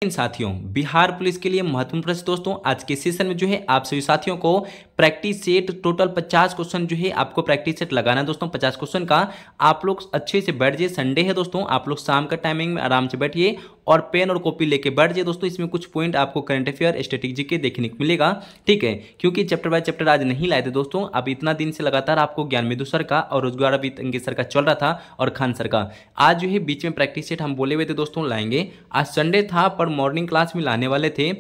इन साथियों, बिहार पुलिस के लिए महत्वपूर्ण प्रश्न दोस्तों आज के सेशन में जो है आप सभी साथियों को प्रैक्टिस सेट टोटल 50 क्वेश्चन जो है आपको प्रैक्टिस सेट लगाना है दोस्तों। 50 क्वेश्चन का आप लोग अच्छे से बैठ जाइए। संडे है दोस्तों, आप लोग शाम का टाइमिंग में आराम से बैठिए और पेन और कॉपी लेके बैठ जाइए दोस्तों। इसमें कुछ पॉइंट आपको करंट अफेयर स्ट्रेटेजी के देखने को मिलेगा, ठीक है, क्योंकि चैप्टर बाय चैप्टर आज नहीं लाए थे दोस्तों। अब इतना दिन से लगातार आपको ज्ञानमेदु सर का और रोजगार अभी सर का चल रहा था और खान सर का। आज जो है बीच में प्रैक्टिस सेट हम बोले हुए थे दोस्तों लाएंगे। आज संडे था पर मॉर्निंग क्लास में लाने वाले थे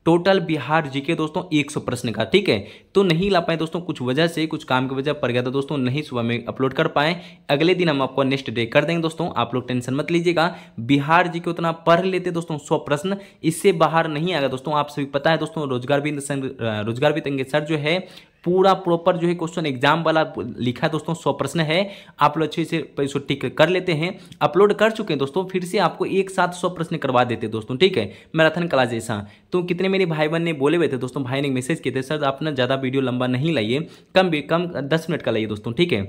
टोटल बिहार जीके दोस्तों 100 प्रश्न का, ठीक है, तो नहीं ला पाए दोस्तों। कुछ वजह से, कुछ काम की वजह पड़ गया था दोस्तों, नहीं सुबह में अपलोड कर पाए। अगले दिन हम आपको नेक्स्ट डे कर देंगे दोस्तों, आप लोग टेंशन मत लीजिएगा। बिहार जीके उतना पढ़ लेते दोस्तों 100 प्रश्न, इससे बाहर नहीं आएगा दोस्तों। आप सभी पता है दोस्तों, रोजगार भी सर जो है पूरा प्रॉपर जो है क्वेश्चन एग्जाम वाला लिखा है दोस्तों। 100 प्रश्न है, आप लोग अच्छे से इसको टिक कर लेते हैं। अपलोड कर चुके हैं दोस्तों, फिर से आपको एक साथ 100 प्रश्न करवा देते दोस्तों, ठीक है, मैराथन क्लास जैसा। तो कितने मेरे भाई बहन ने बोले हुए थे दोस्तों, भाई ने मैसेज किए थे, सर आप ना ज़्यादा वीडियो लंबा नहीं लाइए, कम 10 मिनट का लाइए दोस्तों, ठीक है।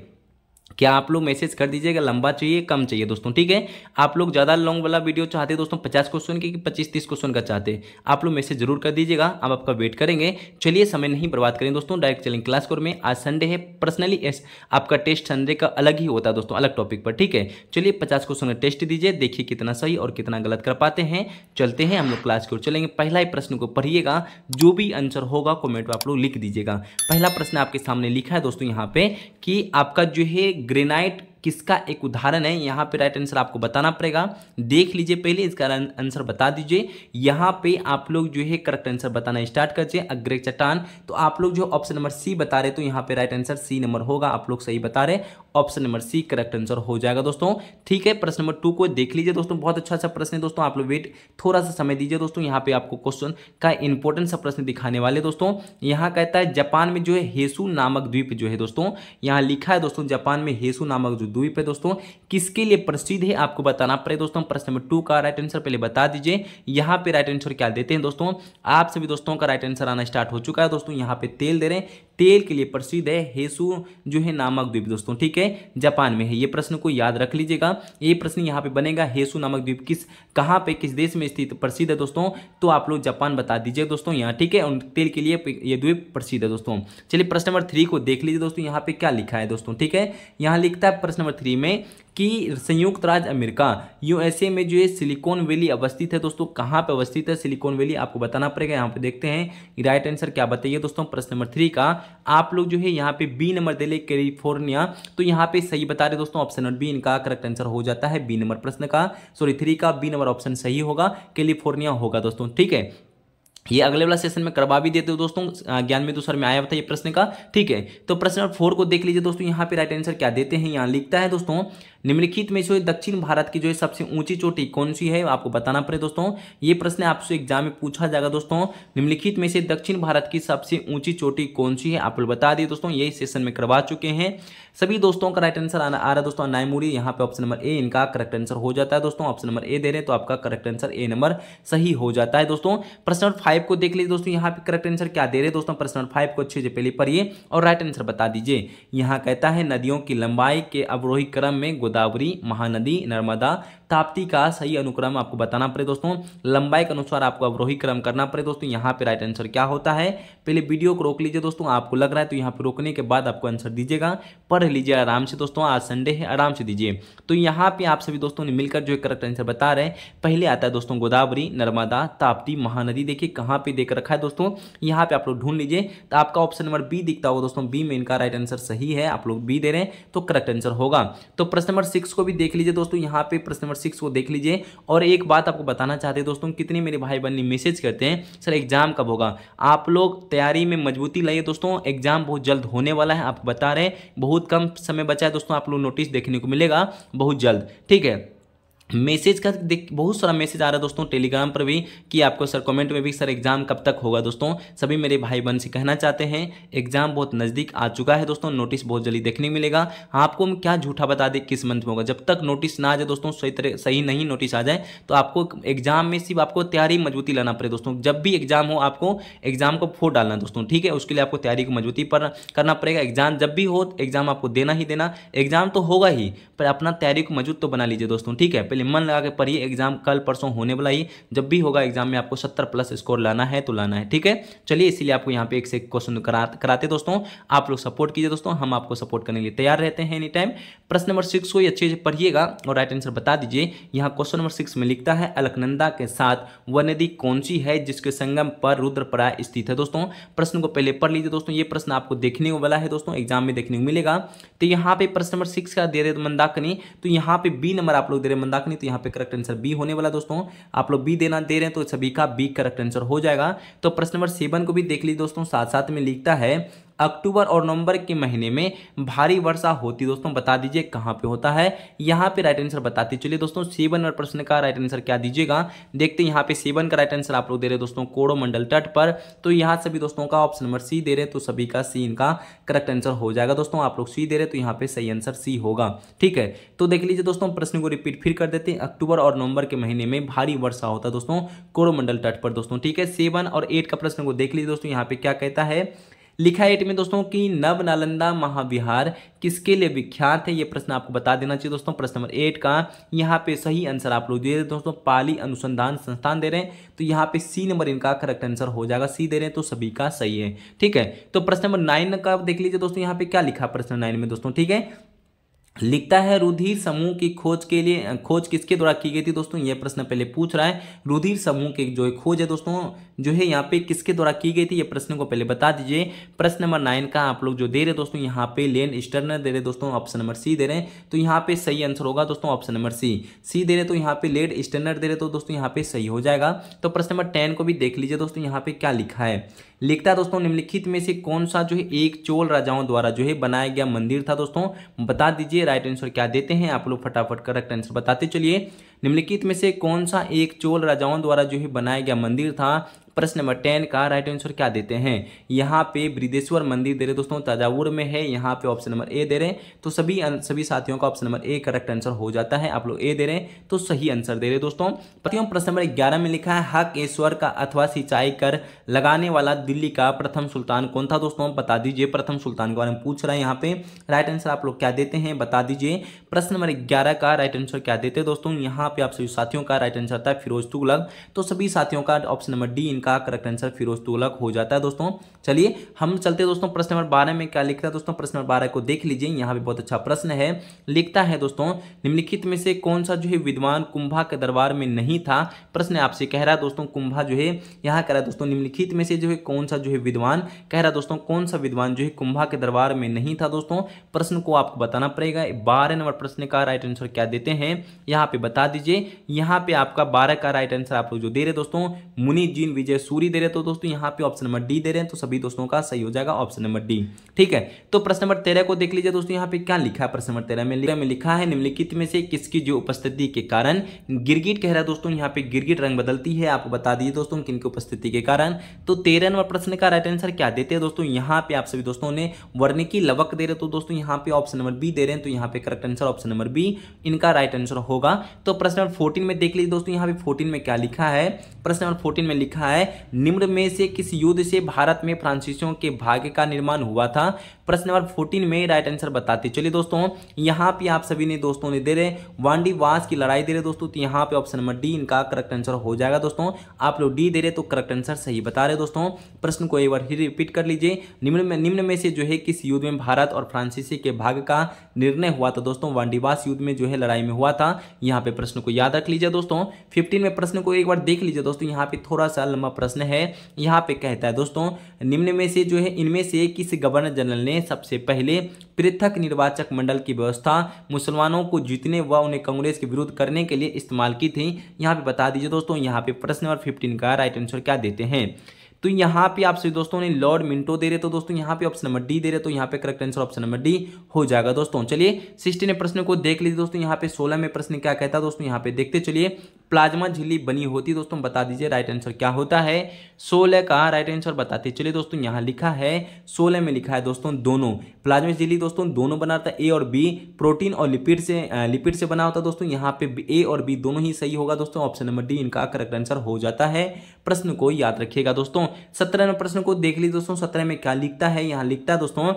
क्या आप लोग मैसेज कर दीजिएगा, लंबा चाहिए कम चाहिए दोस्तों, ठीक है। आप लोग ज़्यादा लॉन्ग वाला वीडियो चाहते हैं दोस्तों 50 क्वेश्चन की 25-30 क्वेश्चन का चाहते हैं, आप लोग मैसेज जरूर कर दीजिएगा, हम आपका वेट करेंगे। चलिए समय नहीं बर्बाद करें दोस्तों, डायरेक्ट चलेंगे क्लास कोर में। आज संडे है, पर्सनली आपका टेस्ट संडे का अलग ही होता है दोस्तों, अलग टॉपिक पर, ठीक है। चलिए 50 क्वेश्चन का टेस्ट दीजिए, देखिए कितना सही और कितना गलत कर पाते हैं। चलते हैं हम लोग क्लास की ओर चलेंगे। पहला ही प्रश्न को पढ़िएगा, जो भी आंसर होगा कमेंट में आप लोग लिख दीजिएगा। पहला प्रश्न आपके सामने लिखा है दोस्तों यहाँ पे कि आपका जो है ग्रेनाइट किसका एक उदाहरण है। यहाँ पे राइट आंसर आपको बताना पड़ेगा, देख लीजिए पहले, इसका आंसर बता दीजिए। यहाँ पे आप लोग जो है करेक्ट आंसर बताना स्टार्ट कर दीजिए। अग्रग चट्टान, तो आप लोग जो ऑप्शन नंबर सी बता रहे, तो यहाँ पे राइट आंसर सी नंबर होगा। आप लोग सही बता रहे, option number C correct answer हो जाएगा दोस्तों, ठीक है। प्रश्न नंबर 2 को देख लीजिए दोस्तों, बहुत अच्छा सा प्रश्न है दोस्तों, आप लोग वेट थोड़ा सा समय दीजिए दोस्तों। यहाँ पे आपको क्वेश्चन का इंपॉर्टेंट सा प्रश्न दिखाने वाले दोस्तों। यहाँ कहता है जापान में जो है हेसु नामक द्वीप जो है दोस्तों, यहाँ लिखा है दोस्तों जापान में हेसु नामक जो द्वीप है दोस्तों किसके लिए प्रसिद्ध है, आपको बताना पड़ेगा दोस्तों। प्रश्न नंबर 2 का राइट आंसर पहले बता दीजिए। यहाँ पे राइट आंसर क्या देते हैं दोस्तों, आप सभी दोस्तों का राइट आंसर आना स्टार्ट हो चुका है दोस्तों। यहाँ पे तेल दे रहे हैं, तेल के लिए प्रसिद्ध है हेसु जो है नामक द्वीप दोस्तों, ठीक है, जापान में है। ये प्रश्न को याद रख लीजिएगा, ये प्रश्न यहाँ पे बनेगा, हेसु नामक द्वीप कहाँ पे किस देश में स्थित प्रसिद्ध है दोस्तों, तो आप लोग जापान बता दीजिए दोस्तों यहाँ, ठीक है। और तेल के लिए ये द्वीप प्रसिद्ध है दोस्तों। चलिए प्रश्न नंबर 3 को देख लीजिए दोस्तों, यहाँ पे क्या लिखा है दोस्तों, ठीक है। यहाँ लिखता है प्रश्न नंबर 3 में कि संयुक्त राज्य अमेरिका यूएसए में जो है सिलिकॉन वैली अवस्थित है दोस्तों, कहाँ पे अवस्थित है सिलिकॉन वैली, आपको बताना पड़ेगा। यहाँ पे देखते हैं राइट आंसर क्या बताइए दोस्तों। प्रश्न नंबर 3 का आप लोग जो है यहाँ पे बी नंबर दे ले, कैलिफोर्निया, तो यहाँ पे सही बता रहे दोस्तों, ऑप्शन नंबर बी इनका करेक्ट आंसर हो जाता है। बी नंबर प्रश्न का, सॉरी 3 का बी नंबर ऑप्शन सही होगा, कैलिफोर्निया होगा दोस्तों, ठीक है। ये अगले वाला सेशन में करवा भी देते हो दोस्तों, ज्ञानमेदु सर में आया था ये प्रश्न का, ठीक है। तो प्रश्न नंबर 4 को देख लीजिए दोस्तों, यहाँ पे राइट आंसर क्या देते हैं। यहाँ लिखता है दोस्तों निम्नलिखित में से दक्षिण भारत की जो है सबसे ऊंची चोटी कौन सी है, आपको बताना पड़े दोस्तों। ये प्रश्न आपसे एग्जाम में पूछा जाएगा दोस्तों, निम्नलिखित में से दक्षिण भारत की सबसे ऊंची चोटी कौन सी है, आप लोग बता दिए दोस्तों, यही सेशन में करवा चुके हैं। सभी दोस्तों का राइट आंसर आ रहा है दोस्तों नायमुरी, यहाँ पे ऑप्शन नंबर ए इनका करेक्ट आंसर हो जाता है दोस्तों। ऑप्शन नंबर ए दे रहे हैं तो आपका करेक्ट आंसर ए नंबर सही हो जाता है दोस्तों। प्रश्न नंबर 5 को देख लीजिए दोस्तों, यहाँ पे करेक्ट आंसर क्या दे रहे हैं दोस्तों। प्रश्न नंबर 5 को अच्छे से पहले पढ़िए और राइट आंसर बता दीजिए। यहाँ कहता है नदियों की लंबाई के अवरोही क्रम में गोदावरी, महानदी, नर्मदा, ताप्ती का सही अनुक्रम आपको बताना पड़े दोस्तों। लंबाई के अनुसार आपको अवरोही क्रम करना पड़े दोस्तों। यहाँ पे राइट आंसर क्या होता है, पहले वीडियो को रोक लीजिए दोस्तों, आपको लग रहा है तो यहाँ पे रोकने के बाद आपको आंसर दीजिएगा, पढ़ लीजिए आराम से दोस्तों, आज संडे है आराम से दीजिए। तो यहाँ पे आप सभी दोस्तों ने मिलकर जो है करेक्ट आंसर बता रहे हैं। पहले आता है दोस्तों गोदावरी, नर्मदा, ताप्ती, महानदी, देखिए कहाँ पे देकर रखा है दोस्तों, यहाँ पे आप लोग ढूंढ लीजिए। तो आपका ऑप्शन नंबर बी दिखता होगा दोस्तों, बी में इनका राइट आंसर सही है, आप लोग बी दे रहे हैं तो करेक्ट आंसर होगा। तो प्रश्न नंबर 6 को भी देख लीजिए दोस्तों, यहाँ पे प्रश्न नंबर 6 को देख लीजिए। और एक बात आपको बताना चाहते हैं दोस्तों, कितने मेरे भाई बहन मैसेज करते हैं सर एग्जाम कब होगा, आप लोग तैयारी में मजबूती लाइए दोस्तों, एग्जाम बहुत जल्द होने वाला है, आपको बता रहे हैं बहुत कम समय बचा है दोस्तों, आप लोग नोटिस देखने को मिलेगा बहुत जल्द, ठीक है। मैसेज का बहुत सारा मैसेज आ रहा है दोस्तों टेलीग्राम पर भी कि आपको सर कमेंट में भी सर एग्जाम कब तक होगा दोस्तों। सभी मेरे भाई बहन से कहना चाहते हैं एग्जाम बहुत नज़दीक आ चुका है दोस्तों, नोटिस बहुत जल्दी देखने मिलेगा। आपको हम क्या झूठा बता दें किस मंथ में होगा, जब तक नोटिस ना आ जाए दोस्तों, सही नहीं नोटिस आ जाए तो आपको एग्जाम में सिर्फ आपको तैयारी मजबूती लाना पड़े दोस्तों। जब भी एग्जाम हो आपको एग्जाम को फोड़ डालना दोस्तों, ठीक है, उसके लिए आपको तैयारी को मजबूती पर करना पड़ेगा। एग्जाम जब भी हो एग्जाम आपको देना ही देना, एग्जाम तो होगा ही पर अपना तैयारी को मजबूत तो बना लीजिए दोस्तों, ठीक है। पहले चलिए मन लगा के पढ़िए, एग्जाम कल परसों होने वाला ही, जब भी होगा एग्जाम में आपको 70+ स्कोर लाना है तो लाना है, ठीक है। चलिए इसीलिए आपको यहाँ पे एक से एक क्वेश्चन कराते दोस्तों, आप लोग सपोर्ट कीजिए दोस्तों, हम आपको सपोर्ट करने के लिए तैयार रहते हैं एनी टाइम। प्रश्न नंबर 6 को ही अच्छे से पढ़िएगा और राइट आंसर बता दीजिए। यहाँ क्वेश्चन नंबर 6 में लिखता है अलकनंदा के साथ वह नदी कौन सी है जिसके संगम पर रुद्रप्रयाग स्थित है। दोस्तों प्रश्न को पहले पढ़ लीजिए दोस्तों, ये प्रश्न आपको देखने को वाला है दोस्तों, एग्जाम में देखने को मिलेगा। तो यहाँ पे प्रश्न नंबर 6 का दे रहे मंदाकिनी, तो यहाँ पे बी नंबर आप लोग दे रहे मंदाकिनी, तो यहाँ पे करेक्ट आंसर बी होने वाला दोस्तों। आप लोग बी देना दे रहे हैं तो सभी का बी करेक्ट आंसर हो जाएगा। तो प्रश्न नंबर 7 को भी देख लीजिए दोस्तों, साथ साथ में लिखता है अक्टूबर और नवंबर के महीने में भारी वर्षा होती दोस्तों, बता दीजिए कहां पे होता है। यहां पे राइट आंसर बताते चलिए दोस्तों। 7 नंबर प्रश्न का राइट आंसर क्या दीजिएगा, देखते हैं। यहां पे 7 का राइट आंसर आप लोग दे रहे दोस्तों कोरोमंडल तट पर, तो यहां सभी दोस्तों का ऑप्शन नंबर सी दे रहे, तो सभी का सी इनका करेक्ट आंसर हो जाएगा दोस्तों। आप लोग सी दे रहे तो यहाँ पे सही आंसर सी होगा, ठीक है। तो देख लीजिए दोस्तों, प्रश्न को रिपीट फिर कर देते हैं। अक्टूबर और नवंबर के महीने में भारी वर्षा होता है दोस्तों कोरोमंडल तट पर दोस्तों, ठीक है। 7 और 8 का प्रश्न को देख लीजिए दोस्तों, यहाँ पे क्या कहता है, लिखा है 8 में दोस्तों कि नव नालंदा महाविहार किसके लिए विख्यात है, ये प्रश्न आपको बता देना चाहिए दोस्तों। प्रश्न नंबर 8 का यहाँ पे सही आंसर आप लोग दे रहे दोस्तों पाली अनुसंधान संस्थान दे रहे हैं, तो यहाँ पे सी नंबर इनका करेक्ट आंसर हो जाएगा, सी दे रहे हैं तो सभी का सही है, ठीक है। तो प्रश्न नंबर 9 का देख लीजिए दोस्तों, यहाँ पे क्या लिखा प्रश्न 9 में दोस्तों, ठीक है। लिखता है रुधिर समूह की खोज के लिए, खोज किसके द्वारा की गई थी दोस्तों, ये प्रश्न पहले पूछ रहा है। रुधिर समूह की जो खोज है दोस्तों जो है यहाँ पे किसके द्वारा की गई थी, ये प्रश्न को पहले बता दीजिए। प्रश्न नंबर 9 का आप लोग जो दे रहे दोस्तों, यहाँ पे लेन स्टर्नर दे रहे दोस्तों, ऑप्शन नंबर सी दे रहे हैं, तो यहाँ पे सही आंसर होगा दोस्तों ऑप्शन नंबर सी। सी दे रहे तो यहाँ पे लेड स्टर्नर दे रहे तो दोस्तों यहाँ पे सही हो जाएगा। तो प्रश्न नंबर 10 को भी देख लीजिए दोस्तों, यहाँ पे क्या लिखा है, लिखता है दोस्तों निम्नलिखित में से कौन सा जो है एक चोल राजाओं द्वारा जो है बनाया गया मंदिर था दोस्तों, बता दीजिए। राइट आंसर क्या देते हैं आप लोग, फटाफट करेक्ट आंसर बताते चलिए। निम्नलिखित में से कौन सा एक चोल राजाओं द्वारा जो है बनाया गया मंदिर था, प्रश्न नंबर 10 का राइट आंसर क्या देते हैं। यहाँ पे बृहदेश्वर मंदिर दे रहे दोस्तों, तंजावुर में है, यहाँ पे ऑप्शन नंबर ए दे रहे हैं, तो सभी साथियों का option number A correct answer हो जाता है। आप लोग ए दे रहे हैं तो सही आंसर दे रहे दोस्तों। प्रश्न नंबर 11 में लिखा है हक ईश्वर का अथवा सिंचाई कर लगाने वाला दिल्ली का प्रथम सुल्तान कौन था दोस्तों, बता दीजिए। प्रथम सुल्तान के बारे में पूछ रहा है यहाँ पे, राइट आंसर आप लोग क्या देते हैं बता दीजिए। प्रश्न नंबर 11 का राइट आंसर क्या देते हैं दोस्तों, यहाँ पे आप सभी साथियों का राइट आंसर था फिरोज तुगलक, तो सभी साथियों का ऑप्शन नंबर डी का करेक्ट आंसर फिरोज तुगलक हो जाता है दोस्तों। चलिए हम चलते दोस्तों प्रश्न नंबर 12 में क्या लिखता है दोस्तों, प्रश्न नंबर 12 को देख लीजिए, यहाँ पे बहुत अच्छा प्रश्न है। लिखता है दोस्तों निम्नलिखित में से कौन सा जो है विद्वान कुंभा के दरबार में नहीं था, प्रश्न आपसे कह रहा है दोस्तों कुंभा जो है यहाँ कह रहा है दोस्तों निम्नलिखित में से जो है कौन सा जो है विद्वान, कह रहा है दोस्तों कौन सा विद्वान जो है कुंभा के दरबार में नहीं था दोस्तों, प्रश्न को आपको बताना पड़ेगा। 12 नंबर प्रश्न का राइट आंसर क्या देते हैं यहाँ पे बता दीजिए। यहाँ पे आपका 12 का राइट आंसर आप लोग जो दे रहे दोस्तों मुनि जीन विजय सूरी दे रहे, तो दोस्तों यहाँ पे ऑप्शन नंबर डी दे रहे हैं, तो सभी दोस्तों का सही हो जाएगा ऑप्शन नंबर डी, ठीक है। तो प्रश्न नंबर 13 को देख लीजिए दोस्तों, यहाँ पे क्या लिखा है। प्रश्न नंबर 13 में लिखा है निम्नलिखित में से किसकी जो उपस्थिति के कारण गिरगिट, कह रहा है दोस्तों यहाँ पे गिरगिट रंग बदलती है, आपको बता दीजिए दोस्तों किनकी उपस्थिति के कारण। तो 13 नंबर प्रश्न का राइट आंसर क्या देते हैं दोस्तों, यहाँ पे आप सभी दोस्तों ने वर्णिकी लवक दे रहे, तो दोस्तों यहाँ पे ऑप्शन नंबर बी दे रहे हैं, तो यहाँ पे correct answer option number B इनका राइट आंसर होगा। तो प्रश्न नंबर 14 में देख लीजिए दोस्तों, यहाँ पे 14 में क्या लिखा है। प्रश्न नंबर 14 में लिखा है निम्न में से किस युद्ध से भारत में फ्रांसीसियों के भाग्य का निर्माण हुआ था। प्रश्न नंबर 14 में राइट आंसर बताते चलिए दोस्तों, यहाँ पे आप सभी ने दोस्तों ने दे रहे वांडीवास की लड़ाई दे रहे दोस्तों, तो यहाँ पे ऑप्शन नंबर डी इनका करेक्ट आंसर हो जाएगा दोस्तों। आप लोग डी दे रहे तो करेक्ट आंसर सही बता रहे दोस्तों। प्रश्न को एक बार फिर रिपीट कर लीजिए, निम्न में से जो है किस युद्ध में भारत और फ्रांसीसी के भाग्य का निर्णय हुआ था दोस्तों, वांडीवास युद्ध में जो है लड़ाई में हुआ था। यहाँ पे प्रश्न को याद रख लीजिए दोस्तों। 15 में प्रश्न को एक बार देख लीजिए दोस्तों, यहाँ पे थोड़ा सा लंबा प्रश्न है। यहाँ पे कहता है दोस्तों निम्न में से जो है इनमें से किस गवर्नर जनरल ने सबसे पहले पृथक निर्वाचक मंडल की व्यवस्था मुसलमानों को जीतने व उन्हें कांग्रेस के विरुद्ध करने के लिए इस्तेमाल की थी, यहाँ पे बता दीजिए दोस्तों। यहाँ पे प्रश्न नंबर 15 का राइट आंसर क्या देते हैं। तो यहाँ पे आप सभी दोस्तों ने लॉर्ड मिंटो दे रहे, तो दोस्तों यहाँ पे ऑप्शन नंबर डी दे रहे, तो यहाँ पे correct answer option number D हो जाएगा दोस्तों। चलिए 16 प्रश्न को देख लीजिए दोस्तों, यहाँ पे 16 में प्रश्न क्या कहता है दोस्तों, यहाँ पे देखते चलिए। प्लाज्मा झिल्ली बनी होती दोस्तों, बता दीजिए राइट आंसर क्या होता है। 16 का राइट आंसर बताते चलिए दोस्तों, यहाँ लिखा है 16 में लिखा है दोस्तों दोनों, प्लाज्मा झिल्ली दोस्तों दोनों बना होता है, ए और बी, प्रोटीन और लिपिड से बना होता है दोस्तों। यहाँ पे ए और बी दोनों ही सही होगा दोस्तों, ऑप्शन नंबर डी इनका करेक्ट आंसर हो जाता है। प्रश्न को याद रखिएगा दोस्तों। 17 प्रश्न को देख लीजिए दोस्तों, 17 में क्या लिखता है। यहाँ लिखता है दोस्तों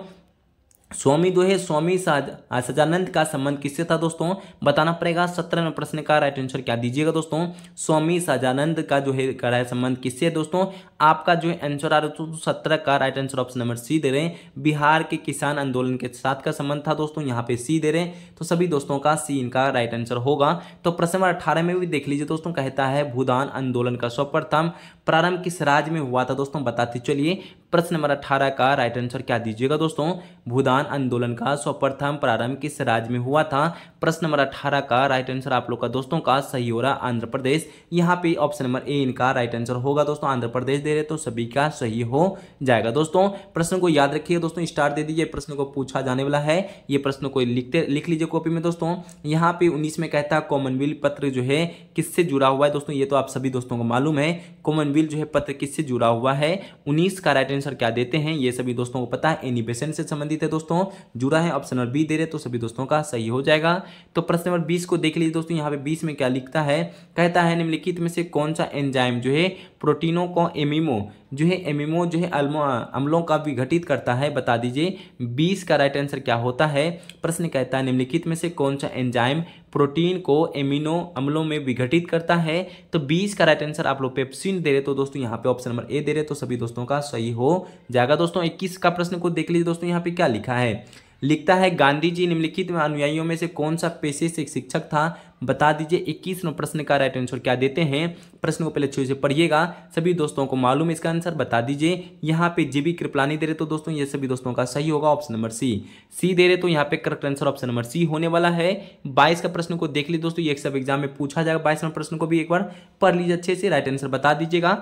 स्वामी जो है स्वामी सजानंद का संबंध किससे था दोस्तों, बताना पड़ेगा। 17वें प्रश्न का राइट आंसर क्या दीजिएगा दोस्तों, स्वामी सजानंद का जो है का संबंध किससे है दोस्तों। आपका जो है आंसर आ रहा है 17 का right answer option number C दे रहे हैं, बिहार के किसान आंदोलन के साथ का संबंध था दोस्तों, यहाँ पे सी दे रहे हैं, तो सभी दोस्तों का सी इनका राइट आंसर होगा। तो प्रश्न नंबर 18 में भी देख लीजिए दोस्तों, कहता है भूदान आंदोलन का सर्वप्रथम प्रारंभ किस राज्य में हुआ था दोस्तों, बताते चलिए। प्रश्न नंबर 18 का राइट आंसर क्या दीजिएगा दोस्तों, भूदान आंदोलन का सर्वप्रथम प्रारंभ किस राज्य में हुआ था। प्रश्न नंबर 18 का राइट आंसर आप लोग का दोस्तों का सही हो रहा आंध्र प्रदेश, यहाँ पे ऑप्शन नंबर ए इनका राइट आंसर होगा दोस्तों, आंध्र प्रदेश दे रहे तो सभी का सही हो जाएगा दोस्तों। प्रश्न को याद रखिए दोस्तों, स्टार दे दीजिए, प्रश्न को पूछा जाने वाला है, ये प्रश्न को लिख लीजिए कॉपी में दोस्तों। यहाँ पे 19 में कहता है कॉमनवेल्थ पत्र जो है किससे जुड़ा हुआ है दोस्तों, ये तो आप सभी दोस्तों को मालूम है, कॉमनवेल्थ जो है पत्र किससे जुड़ा हुआ है। 19 का राइट आंसर क्या देते हैं, ये सभी दोस्तों को पता है, एनी बेसेंट से संबंधित है दोस्तों, जुड़ा है, ऑप्शन नंबर बी दे रहे तो सभी दोस्तों का सही हो जाएगा। तो प्रश्न नंबर 20 को देख लीजिए दोस्तों, यहाँ पे 20 में क्या लिखता है, कहता है निम्नलिखित में से कौन सा एंजाइम जो है प्रोटीनों को एमिनो जो है अम्लों का विघटित करता है, बता दीजिए। 20 का राइट आंसर क्या होता है, प्रश्न कहता है निम्नलिखित में से कौन सा एंजाइम प्रोटीन को एमिनो अम्लों में विघटित करता है। तो 20 का राइट आंसर आप लोग पेप्सिन दे रहे तो दोस्तों यहाँ पे ऑप्शन नंबर ए दे रहे तो सभी दोस्तों का सही हो जाएगा दोस्तों। 21 का प्रश्न को देख लीजिए दोस्तों, यहाँ पे क्या लिखा है, लिखता है गांधी जी निम्नलिखित अनुयायियों में से कौन सा पेशे से शिक्षक था, बता दीजिए। 21वें प्रश्न का राइट आंसर क्या देते हैं, प्रश्न को पहले अच्छे से पढ़िएगा, सभी दोस्तों को मालूम है इसका आंसर, बता दीजिए। यहाँ पे जीबी कृपलानी दे रहे तो दोस्तों ये सभी दोस्तों का सही होगा, ऑप्शन नंबर सी दे रहे तो यहाँ पे correct answer option number C होने वाला है। 22 का प्रश्न को देख लीजिए दोस्तों, ये सब एग्जाम में पूछा जाएगा, 22वें प्रश्न को भी एक बार पढ़ लीजिए अच्छे से, राइट आंसर बता दीजिएगा।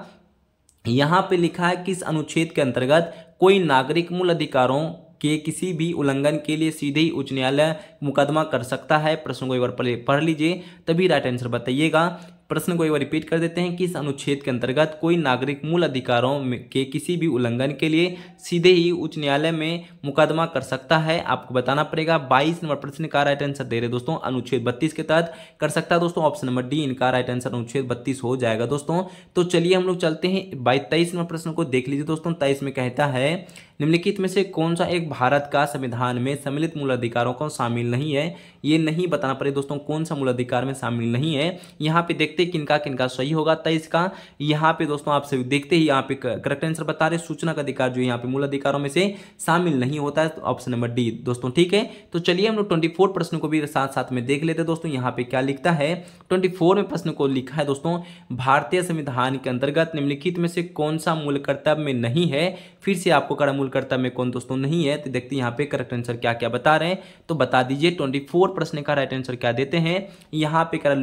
यहाँ पे लिखा है किस अनुच्छेद के अंतर्गत कोई नागरिक मूल अधिकारों के किसी भी उल्लंघन के लिए सीधे ही उच्च न्यायालय मुकदमा कर सकता है। प्रश्न को एक बार पढ़ लीजिए तभी राइट आंसर बताइएगा। प्रश्न को एक बार रिपीट कर देते हैं, किस अनुच्छेद के अंतर्गत कोई नागरिक मूल अधिकारों के किसी भी उल्लंघन के लिए सीधे ही उच्च न्यायालय में मुकदमा कर सकता है, आपको बताना पड़ेगा। 22 नंबर प्रश्न का राइट आंसर दे रहे दोस्तों, अनुच्छेद 32 के तहत कर सकता है दोस्तों, ऑप्शन नंबर डी इनका राइट आंसर अनुच्छेद 32 हो जाएगा दोस्तों। तो चलिए हम लोग चलते हैं 23 नंबर प्रश्न को देख लीजिए दोस्तों। 23 में कहता है निम्नलिखित में से कौन सा एक भारत का संविधान में सम्मिलित मूल अधिकारों को शामिल नहीं है, ये नहीं बताना पड़े दोस्तों कौन सा मूल अधिकार में शामिल नहीं है। यहाँ पे देखते किनका किनका सही होगा। 23 का यहाँ पे दोस्तों आप सभी देखते ही यहाँ पे करेक्ट आंसर बता रहे, सूचना का अधिकार जो यहाँ पे मूल अधिकारों में से शामिल नहीं होता है, तो ऑप्शन नंबर डी दोस्तों, ठीक है। तो चलिए हम लोग 24 प्रश्न को भी साथ साथ में देख लेते हैं दोस्तों। यहाँ पे क्या लिखता है, 24 में प्रश्न को लिखा है दोस्तों, भारतीय संविधान के अंतर्गत निम्नलिखित में से कौन सा मूल कर्तव्य में नहीं है। फिर से आपको कड़ा मूल कर्तव्य में कौन दोस्तों नहीं है, तो देखते हैं यहाँ पे करेक्ट आंसर क्या क्या बता रहे हैं, तो बता दीजिए। 24 प्रश्न का राइट आंसर क्या देते हैं, यहाँ पे करा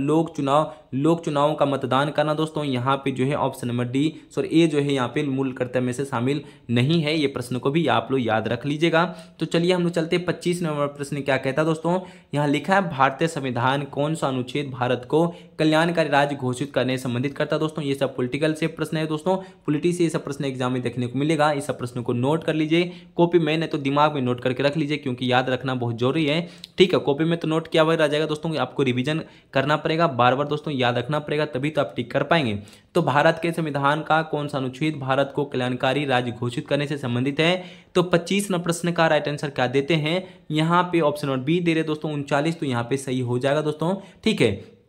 लोक चुनावों का मतदान करना दोस्तों, यहाँ पे जो है ऑप्शन नंबर डी सॉरी ए जो है यहाँ पे मूल कर्तव्य में से शामिल नहीं है। ये प्रश्न को भी आप लोग याद रख लीजिएगा। तो चलिए हम लोग चलते 25 नंबर प्रश्न क्या कहता है दोस्तों, यहाँ लिखा है भारतीय संविधान कौन सा अनुच्छेद भारत को कल्याणकारी राज्य घोषित करने से संबंधित करता है दोस्तों। ये सब पॉलिटिकल से प्रश्न है दोस्तों, पॉलिटी से ये सब प्रश्न एग्जाम में देखने को मिलेगा। इस सब प्रश्नों को नोट कर लीजिए कॉपी में, नहीं तो दिमाग में नोट करके रख लीजिए क्योंकि याद रखना बहुत जरूरी है, ठीक है। कॉपी में तो नोट किया हुआ रह जाएगा दोस्तों, आपको रिवीजन करना पड़ेगा, बार बार दोस्तों याद रखना पड़ेगा, तभी तो आप टिक कर पाएंगे। तो भारत के संविधान का कौन सा अनुच्छेद भारत को कल्याणकारी राज्य घोषित करने से संबंधित है, तो 25 नंबर प्रश्न का राइट आंसर क्या देते हैं, यहाँ पे ऑप्शन नंबर बी दे रहे दोस्तों 39, तो यहाँ पे सही हो जाएगा दोस्तों, ठीक है।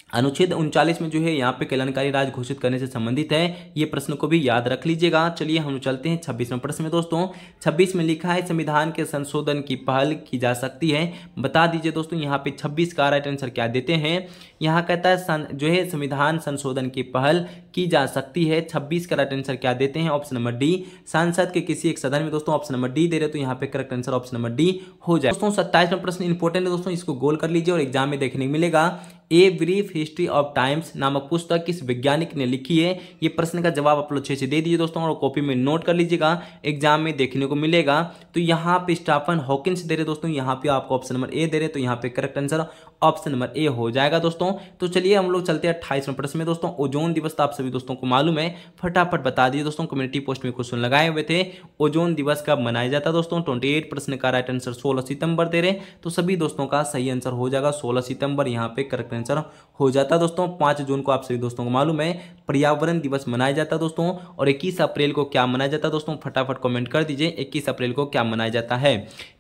अनुच्छेद 39 में जो है यहाँ पे कल्याणकारी राज्य घोषित करने से संबंधित है, ये प्रश्न को भी याद रख लीजिएगा। चलिए हम चलते हैं 26वें प्रश्न में दोस्तों। 26 में लिखा है संविधान के संशोधन की पहल की जा सकती है, बता दीजिए दोस्तों। यहाँ पे 26 का राइट आंसर क्या देते हैं, यहाँ कहता है जो है संविधान संशोधन की पहल की जा सकती है। 26 का राइट आंसर क्या देते हैं, ऑप्शन नंबर डी संसद के किसी एक सदन में दोस्तों, ऑप्शन नंबर डी दे रहे तो यहाँ पे correct answer option number D हो जाए दोस्तों। 27वां प्रश्न इंपॉर्टेंट है दोस्तों, इसको गोल कर लीजिए और एग्जाम में देखने को मिलेगा। A brief history of times नामक पुस्तक किस वैज्ञानिक ने लिखी है, ये प्रश्न का जवाब आप लोग अच्छे से दे दीजिए दोस्तों और कॉपी में नोट कर लीजिएगा, एग्जाम में देखने को मिलेगा। तो यहाँ पे स्टीफन हॉकिंस दे रहे दोस्तों, यहाँ पे आपको ऑप्शन नंबर ए दे रहे तो यहाँ पे correct answer option number A हो जाएगा दोस्तों। तो चलिए हम लोग चलते हैं 28वें प्रश्न में दोस्तों। ओजोन दिवस तो आप सभी दोस्तों को मालूम है, फटाफट बता दीजिए दोस्तों। कम्युनिटी पोस्ट में क्वेश्चन लगाए हुए थे, ओजोन दिवस कब मनाया जाता है दोस्तों। 28 प्रश्न का राइट आंसर 16 सितंबर दे रहे, तो सभी दोस्तों का सही आंसर हो जाएगा 16 सितंबर, यहाँ पे करेक्ट आंसर हो जाता है दोस्तों। 5 जून को आप सभी दोस्तों को मालूम है पर्यावरण दिवस मनाया जाता है दोस्तों। और 21 अप्रैल को क्या मनाया जाता है दोस्तों, फटाफट कमेंट कर दीजिए 21 अप्रैल को क्या मनाया जाता है।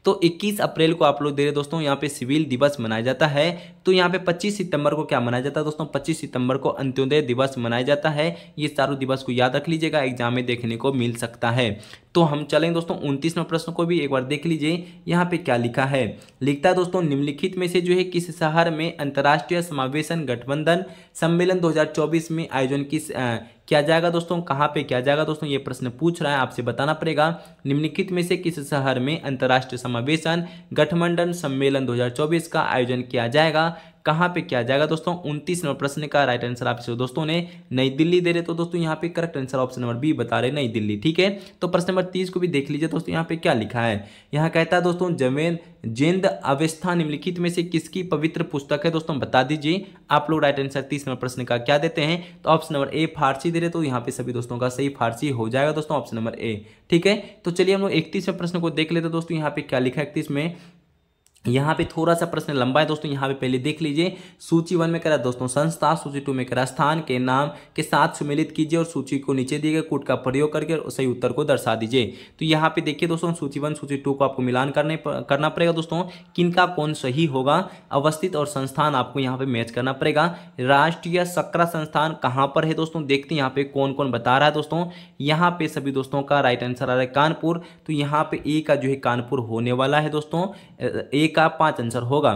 तो 21 अप्रैल को आप लोग दे रहे दोस्तों, यहाँ पे सिविल दिवस मनाया जाता है। तो यहाँ पे 25 सितंबर को क्या मनाया जाता है दोस्तों, 25 सितंबर को अंत्योदय दिवस मनाया जाता है। ये चारों दिवस को याद रख लीजिएगा, एग्जाम में देखने को मिल सकता है। तो हम चलेंगे दोस्तों 29वें प्रश्न को भी एक बार देख लीजिए, यहाँ पे क्या लिखा है। लिखता है दोस्तों, निम्नलिखित में से जो है किस शहर में अंतर्राष्ट्रीय समावेशन गठबंधन सम्मेलन 2024 में आयोजन किया जाएगा दोस्तों, कहाँ पे किया जाएगा दोस्तों, ये प्रश्न पूछ रहा है, आपसे बताना पड़ेगा। निम्नलिखित में से किस शहर में अंतर्राष्ट्रीय समावेशन गठबंधन सम्मेलन 2024 का आयोजन किया जाएगा, कहाँ पे किया जाएगा दोस्तों। 29वें प्रश्न का राइट आंसर आप दोस्तों ने नई दिल्ली दे रहे, तो दोस्तों यहाँ पे correct answer option number B बता रहे, नई दिल्ली। ठीक है, तो प्रश्न नंबर 30 को भी देख लीजिए दोस्तों, यहाँ पे क्या लिखा है। यहाँ कहता है दोस्तों, जेंद अवस्था निम्नलिखित में से किसकी पवित्र पुस्तक है दोस्तों, बता दीजिए आप लोग। राइट आंसर 30वें प्रश्न का क्या देते हैं, तो ऑप्शन नंबर ए फारसी दे रहे, तो यहाँ पे सभी दोस्तों का सही फारसी हो जाएगा दोस्तों, ऑप्शन नंबर ए। ठीक है, तो चलिए हम लोग 31वें प्रश्न को देख लेते हैं दोस्तों। यहाँ पे क्या लिखा है 31 में, यहाँ पे थोड़ा सा प्रश्न लंबा है दोस्तों, यहाँ पे पहले देख लीजिए। सूची 1 में कह रहा है दोस्तों संस्था, सूची 2 में कह रहा है स्थान के नाम के साथ सम्मिलित कीजिए और सूची को नीचे दिए गए कोड का प्रयोग करके सही उत्तर को दर्शा दीजिए। तो यहाँ पे देखिए दोस्तों, सूची 1 सूची 2 को आपको मिलान करना पड़ेगा दोस्तों, किनका कौन सही होगा। अवस्थित और संस्थान आपको यहाँ पे मैच करना पड़ेगा। राष्ट्रीय शर्करा संस्थान कहाँ पर है दोस्तों, देखते हैं यहाँ पे कौन कौन बता रहा है दोस्तों। यहाँ पे सभी दोस्तों का राइट आंसर आ रहा है कानपुर, तो यहाँ पे ए का जो है कानपुर होने वाला है दोस्तों, ए का 5 आंसर होगा।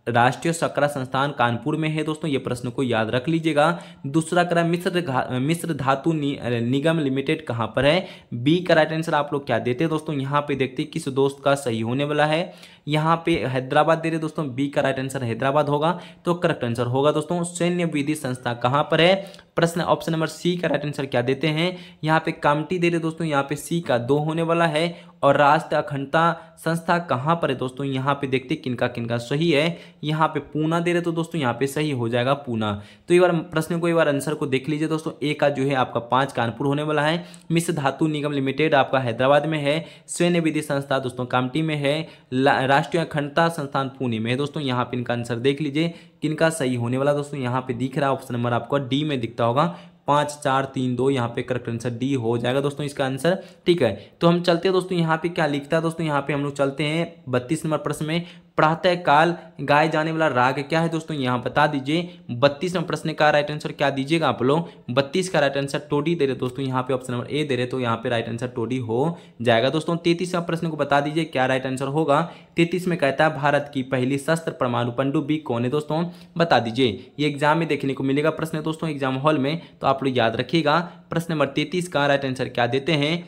राष्ट्रीय शर्करा संस्थान कानपुर में है दोस्तों, ये प्रश्न को याद रख लीजिएगा। दूसरा करा मिश्र धातु निगम लिमिटेड कहां पर है, बी का राइट आंसर आप लोग क्या देते हैं दोस्तों। यहां पे देखते हैं किस दोस्त का सही होने वाला है। यहां पे हैदराबाद दे रहे दोस्तों, बी का राइट आंसर हैदराबाद होगा, तो करेक्ट आंसर होगा दोस्तों। सैन्य विधि संस्था कहां पर है, प्रश्न ऑप्शन नंबर सी का राइट आंसर क्या देते हैं। यहाँ पे कामटी दे रहे दोस्तों, यहाँ पे सी का 2 होने वाला है। और राष्ट्रीय अखंडता संस्था कहाँ पर है दोस्तों, यहाँ पे देखते किनका किनका सही है। यहाँ पे पूना दे रहे तो दोस्तों यहाँ पे सही हो जाएगा पूना। तो एक बार प्रश्न को एक बार आंसर को देख लीजिए दोस्तों। ए का जो है आपका 5 कानपुर होने वाला है। मिश्र धातु निगम लिमिटेड आपका हैदराबाद में है। सैन्य विधि संस्था दोस्तों कामटी में है। राष्ट्रीय अखंडता संस्थान पुणे में है दोस्तों। यहाँ पे इनका आंसर देख लीजिए किनका सही होने वाला दोस्तों। यहाँ पे दिख रहा है ऑप्शन नंबर आपको डी में दिखता होगा, 5 4 3 2, यहाँ पे करेक्ट आंसर डी हो जाएगा दोस्तों इसका आंसर। ठीक है, तो हम चलते हैं दोस्तों, यहाँ पे क्या लिखता है दोस्तों। यहाँ पे हम लोग चलते हैं 32 नंबर प्रश्न में। प्रातः काल गाए जाने वाला राग क्या है दोस्तों, यहाँ बता दीजिए। 32वें प्रश्न का राइट आंसर क्या दीजिएगा आप लोग। 32 का राइट आंसर टोडी दे रहे दोस्तों, यहाँ पे ऑप्शन नंबर ए दे रहे, तो यहाँ पे राइट आंसर टोडी हो जाएगा दोस्तों। 33वें प्रश्न को बता दीजिए क्या राइट आंसर होगा। 33 में कहता है भारत की पहली शस्त्र परमाणु पनडुब्बी कौन है दोस्तों, बता दीजिए। ये एग्जाम में देखने को मिलेगा प्रश्न दोस्तों, एग्जाम हॉल में, तो आप लोग याद रखिएगा। प्रश्न नंबर 33 का राइट आंसर क्या देते हैं।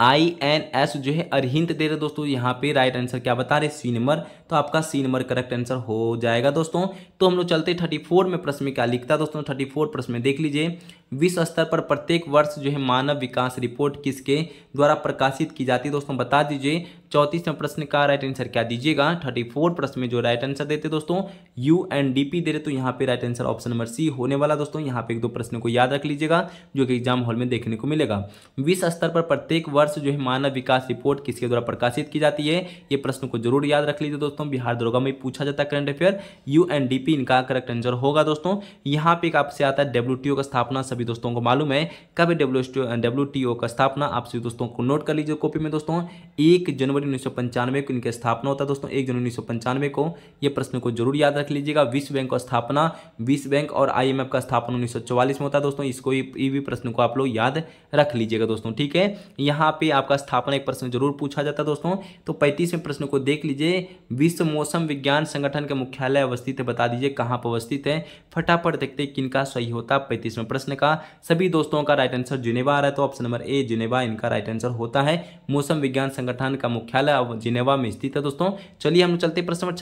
INS जो है अरहिंत दे रहे दोस्तों, यहाँ पे राइट आंसर क्या बता रहे, सी नंबर, तो आपका सी नंबर करेक्ट आंसर हो जाएगा दोस्तों। तो हम लोग चलते 34 में प्रश्न में क्या लिखता है दोस्तों। 34 प्रश्न में देख लीजिए। विश्व स्तर पर प्रत्येक वर्ष जो है मानव विकास रिपोर्ट किसके द्वारा प्रकाशित की जाती है दोस्तों, बता दीजिए। 34वें प्रश्न का राइट आंसर क्या दीजिएगा। 34 प्रश्न में जो राइट आंसर देते दोस्तों UNDP दे रहे, तो यहाँ पे right answer option number C होने वाला दोस्तों। यहाँ पे 1-2 प्रश्नों को याद रख लीजिएगा जो कि एग्जाम हॉल में देखने को मिलेगा। विश्व स्तर पर प्रत्येक वर्ष जो है मानव विकास रिपोर्ट किसके द्वारा प्रकाशित की जाती है, ये प्रश्न को जरूर याद रख लीजिए दोस्तों। बिहार दरोगा में पूछा जाता है करंट अफेयर, UNDP इनका करेक्ट आंसर होगा दोस्तों। यहाँ पे एक आपसे आता है WTO का स्थापना, सभी दोस्तों को मालूम है कब WTO का स्थापना, आप सभी दोस्तों को नोट कर लीजिए कॉपी में दोस्तों। 1 जनवरी 1995 को इनकी स्थापना होता है दोस्तों, 1 जनवरी 1995 को। ये प्रश्न को जरूर याद रख लीजिएगा। विश्व बैंक का स्थापना, विश्व बैंक और IMF का स्थापना 1944 में होता है दोस्तों। इसको ये भी प्रश्न को आप लोग याद रख लीजिएगा दोस्तों। ठीक है, यहाँ पे आपका स्थापना एक प्रश्न जरूर पूछा जाता है दोस्तों। तो 35वें प्रश्न को देख लीजिए। विश्व मौसम विज्ञान संगठन का मुख्यालय अवस्थित है, बता दीजिए कहाँ पर अवस्थित है। फटाफट देखते हैं किनका सही होता है 35वें प्रश्न का। का सभी दोस्तों का राइट आंसर जिनेवा आ रहा है, तो ऑप्शन नंबर ए जिनेवा इनका राइट आंसर होता है। मौसम विज्ञान संगठन का मुख्यालय अब जिनेवा में स्थित है दोस्तों। चलिए हम चलते प्रश्न नंबर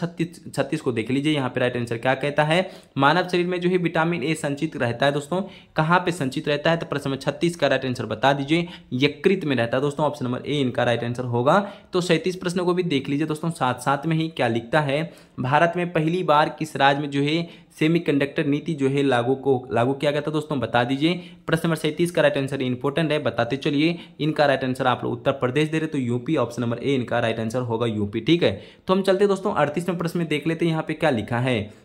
36 को देख लीजिए। यहाँ पे राइट आंसर क्या कहता है, मानव शरीर में जो है विटामिन ए संचित रहता है दोस्तों, कहाँ पे संचित रहता है, तो प्रश्न नंबर 36 का राइट आंसर बता दीजिए। यकृत में रहता है दोस्तों, ऑप्शन नंबर ए इनका राइट आंसर होगा। तो 37 प्रश्न को भी देख लीजिए दोस्तों, साथ साथ में ही क्या लिखता है, भारत में पहली बार किस राज्य में जो है सेमीकंडक्टर नीति जो है लागू किया गया था दोस्तों, बता दीजिए। प्रश्न नंबर 37 का राइट आंसर इंपॉर्टेंट है, बताते चलिए। इनका राइट आंसर आप लोग उत्तर प्रदेश दे रहे तो यूपी, ऑप्शन नंबर ए इनका राइट आंसर होगा यूपी। ठीक है, तो हम चलते दोस्तों 38वें प्रश्न में देख लेते हैं यहाँ पे क्या लिखा है।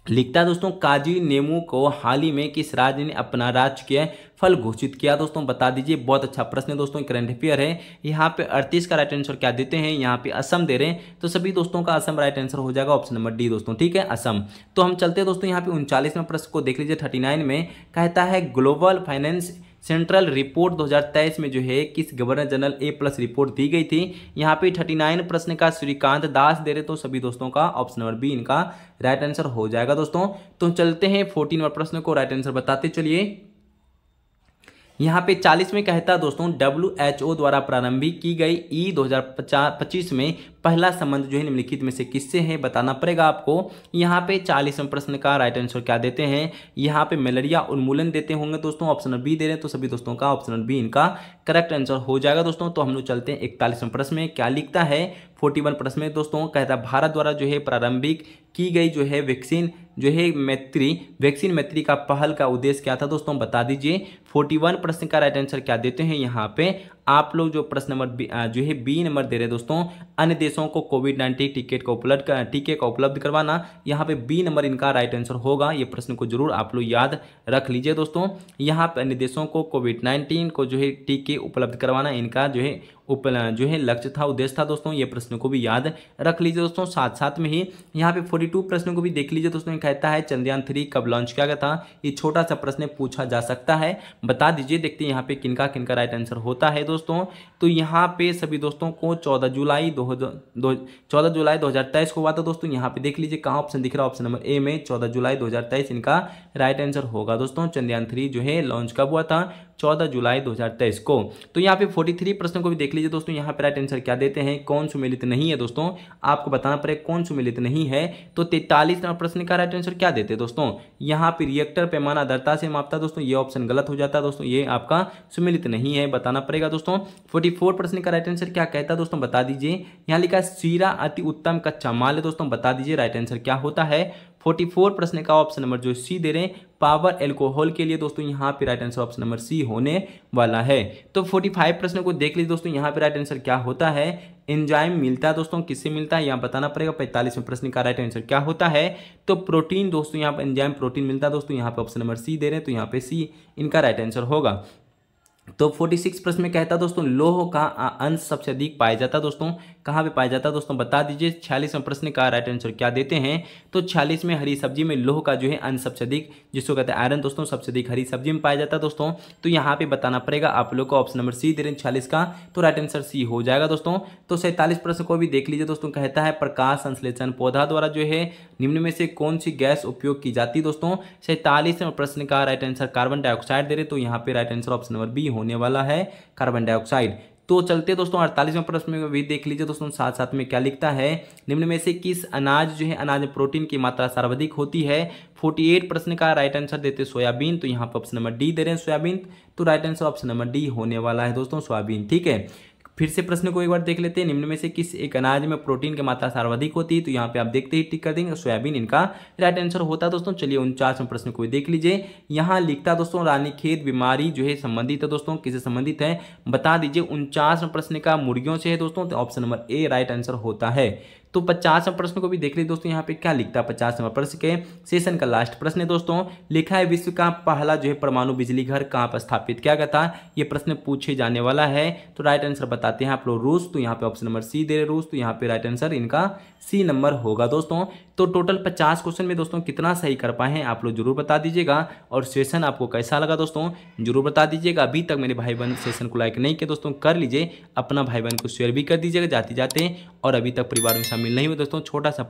लिखता है दोस्तों, काजी नेमू को हाल ही में किस राज्य ने अपना राजकीय फल घोषित किया दोस्तों, बता दीजिए। बहुत अच्छा प्रश्न है दोस्तों, करंट अफेयर है। यहाँ पे 38 का राइट आंसर क्या देते हैं, यहाँ पे असम दे रहे हैं, तो सभी दोस्तों का असम राइट आंसर हो जाएगा, ऑप्शन नंबर डी दोस्तों। ठीक है, असम। तो हम चलते हैं दोस्तों यहाँ पे 39वें प्रश्न को देख लीजिए। 39 में कहता है, ग्लोबल फाइनेंस सेंट्रल रिपोर्ट 2023 में जो है किस गवर्नर जनरल A+ रिपोर्ट दी गई थी। यहाँ पे 39 प्रश्न का श्रीकांत दास दे रहे तो सभी दोस्तों का ऑप्शन नंबर बी इनका राइट आंसर हो जाएगा दोस्तों। तो चलते हैं 14वें प्रश्न को राइट आंसर बताते चलिए। यहाँ पे 40 में कहता है दोस्तों, WHO द्वारा प्रारंभिक की गई E 2025 में पहला संबंध जो है निम्नलिखित में से किससे है, बताना पड़ेगा आपको। यहाँ पे 40वें प्रश्न का राइट आंसर क्या देते हैं, यहाँ पे मलेरिया उन्मूलन देते होंगे दोस्तों, ऑप्शन नंबर बी दे रहे हैं, तो सभी दोस्तों का ऑप्शन नंबर बी इनका करेक्ट आंसर हो जाएगा दोस्तों। तो हम लोग चलते हैं 41वें प्रश्न में क्या लिखता है। 41 प्रश्न में दोस्तों कहता है, भारत द्वारा जो है प्रारंभिक की गई जो है वैक्सीन मैत्री का पहल का उद्देश्य क्या था दोस्तों, बता दीजिए। 41 प्रश्न का राइट आंसर क्या देते हैं, यहाँ पे आप लोग जो प्रश्न नंबर जो है बी नंबर दे रहे हैं दोस्तों, अन्य देशों को कोविड-19 टीके का उपलब्ध करवाना, यहाँ पे बी नंबर इनका राइट आंसर होगा। ये प्रश्न को जरूर आप लोग याद रख लीजिए दोस्तों। यहाँ पे अन्य देशों को कोविड-19 को जो है टीके उपलब्ध करवाना इनका जो है लक्ष्य था, उद्देश्य था दोस्तों। ये प्रश्न को भी याद रख लीजिए दोस्तों। साथ साथ में ही यहाँ पे 42 प्रश्न को भी देख लीजिए दोस्तों। ये कहता है, चंद्रयान 3 कब लॉन्च किया गया था, ये छोटा सा प्रश्न पूछा जा सकता है, बता दीजिए। देखते हैं यहाँ पे किनका राइट आंसर होता है दोस्तों। तो यहाँ पे सभी दोस्तों को 14 जुलाई 2023 को हुआ था दोस्तों। यहाँ पे देख लीजिए कहाँ ऑप्शन दिख रहा है, ऑप्शन नंबर ए में 14 जुलाई 2023 इनका राइट आंसर होगा दोस्तों। चंद्रयान 3 जो है लॉन्च कब हुआ था, 14 जुलाई 2023 को। तो यहाँ पे 43 प्रश्न को भी देख लीजिए दोस्तों। यहाँ पे राइट आंसर क्या देते हैं, कौन सुमेलित नहीं है दोस्तों, आपको बताना पड़ेगा कौन सुमेलित नहीं है। तो 43 नंबर प्रश्न का राइट आंसर क्या देते हैं दोस्तों, यहाँ पे रिएक्टर पैमाना आर्द्रता से मापता दोस्तों, ये ऑप्शन गलत हो जाता है दोस्तों, ये आपका सुमेलित नहीं है, बताना पड़ेगा दोस्तों। 44 प्रश्न का राइट आंसर क्या कहता है दोस्तों, बता दीजिए। यहाँ लिखा है, शीरा अति उत्तम कच्चा माल है दोस्तों, बता दीजिए राइट आंसर क्या होता है। 44 प्रश्न का ऑप्शन नंबर जो सी दे रहे हैं, पावर एल्कोहल के लिए दोस्तों, यहाँ पे right answer option number C होने वाला है। तो 45 प्रश्न को देख लीजिए दोस्तों। यहाँ पे राइट आंसर क्या होता है, एंजाइम मिलता है दोस्तों, किससे मिलता है यहाँ बताना पड़ेगा। 45वें प्रश्न का राइट आंसर क्या होता है, तो प्रोटीन दोस्तों, यहाँ पे एंजाइम प्रोटीन मिलता है दोस्तों, यहाँ पे ऑप्शन नंबर सी दे रहे हैं, तो यहाँ पे सी इनका राइट आंसर होगा। तो 46 प्रश्न में कहता है दोस्तों, लौह का अंश सबसे अधिक पाया जाता है दोस्तों, कहाँ पे पाया जाता है दोस्तों, बता दीजिए। 46वें प्रश्न का राइट आंसर क्या देते हैं, तो 46 में हरी सब्जी में लौह का जो है अंश सबसे अधिक, जिसको कहते हैं आयरन दोस्तों, सबसे अधिक हरी सब्जी में पाया जाता है दोस्तों। तो यहाँ पे बताना पड़ेगा आप लोग को, ऑप्शन नंबर सी दे रहे हैं 46 का, तो राइट आंसर सी हो जाएगा दोस्तों। तो 47 प्रश्न को भी देख लीजिए दोस्तों। कहता है, प्रकाश संश्लेषण पौधा द्वारा जो है निम्न में से कौन सी गैस उपयोग की जाती है दोस्तों। 47वें प्रश्न का राइट आंसर कार्बन डाइऑक्साइड दे रहे, तो यहाँ पे right answer option number B होने वाला है, कार्बन डाइऑक्साइड। तो चलते दोस्तों 48वें प्रश्न में भी देख लीजिए दोस्तों। साथ साथ में क्या लिखता है, निम्न में से किस अनाज जो है अनाज में प्रोटीन की मात्रा सर्वाधिक होती है। 48 प्रश्न का राइट आंसर देते सोयाबीन, तो यहाँ पर ऑप्शन नंबर डी दे रहे हैं सोयाबीन, तो right answer option number D होने वाला है दोस्तों, सोयाबीन। ठीक है, फिर से प्रश्न को एक बार देख लेते हैं। निम्न में से किस एक अनाज में प्रोटीन की मात्रा सर्वाधिक होती है, तो यहाँ पे आप देखते ही टिक कर देंगे, सोयाबीन इनका राइट आंसर होता है दोस्तों। चलिए 49वें प्रश्न को भी देख लीजिए। यहाँ लिखता दोस्तों, रानीखेत बीमारी जो है संबंधित है दोस्तों, किससे संबंधित है बता दीजिए। 49वें प्रश्न का मुर्गियों से है दोस्तों, तो option number A right answer होता है। तो 50वें प्रश्न को भी देख लीजिए दोस्तों। यहाँ पे क्या लिखता है 50वें प्रश्न के सेशन का लास्ट प्रश्न है दोस्तों। लिखा है, विश्व का पहला जो है परमाणु बिजली घर कहाँ पर स्थापित किया गया था, ये प्रश्न पूछे जाने वाला है। तो राइट आंसर बताते हैं आप लोग रूस, तो यहाँ पे ऑप्शन नंबर सी दे रहे रूस, तो यहाँ पे राइट आंसर इनका सी नंबर होगा दोस्तों। तो टोटल 50 क्वेश्चन में दोस्तों कितना सही कर पाए हैं आप लोग जरूर बता दीजिएगा, और सेशन आपको कैसा लगा दोस्तों जरूर बता दीजिएगा। अभी तक मेरे भाई बहन सेशन को लाइक नहीं किया दोस्तों, कर लीजिए, अपना भाई बहन को शेयर भी कर दीजिएगा जाते जाते, और अभी तक परिवार में शामिल नहीं हुए दोस्तों, छोटा सा